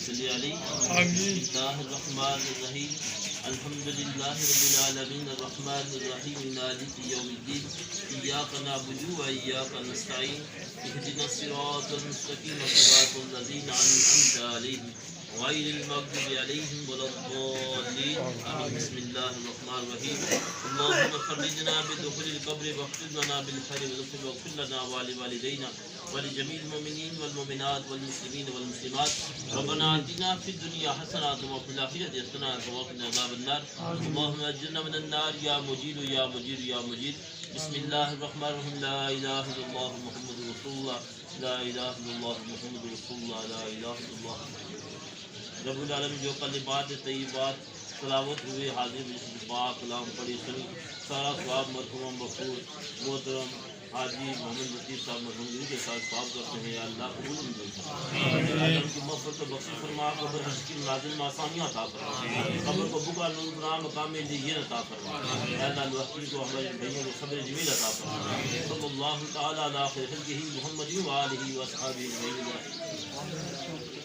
صل علیہ. آمین. بسم اللہ الرحمن الرحیم. الحمد للہ رب العالمین الرحمن الرحیم مالک یوم الدین. ایاک نعبد و ایاک نستعین. اهدنا الصراط المستقیم صراط الذین انعمت علیہم غیر المغضوب علیہم ولا الضالین. آمین. بسم اللہ الرحمن الرحیم. اللهم فرجنا بدخول القبر واغفر لنا بالخير واغفر لنا ولوالدينا ولجميع المؤمنين والمؤمنات والمسلمين والمسلمات. ربنا آتنا في الدنيا حسنة وفي الآخرة حسنة وقنا عذاب النار. اللهم أجرنا من النار يا مجير يا مجير يا مجير. بسم الله الرحمن الرحيم. لا إله إلا الله محمد رسول الله. لا إله إلا الله محمد رسول الله. لا إله إلا الله محمد رسول الله. رب العالمین جو کلمات طیبات تلاوت ہوئے حاضر پاک کلام پڑھی سنی سارا ثواب مرحوم مغفور محترم حاجی محمد لطیف صاحب مرحوم کے ساتھ ثواب کرتے ہیں. یا اللہ قبول ان کی مغفرت و بخشش فرما. قبر کی منازل میں آسانیاں عطا فرما. قبر کو بکا نورا مقام لیے عطا فرما. یا اللہ الوحید کو ہمارے بھائیوں کو صبر جمیل عطا فرما. صلی اللہ تعالی علی خیر خلقہ محمد و آلہ و اصحابہ اجمعین.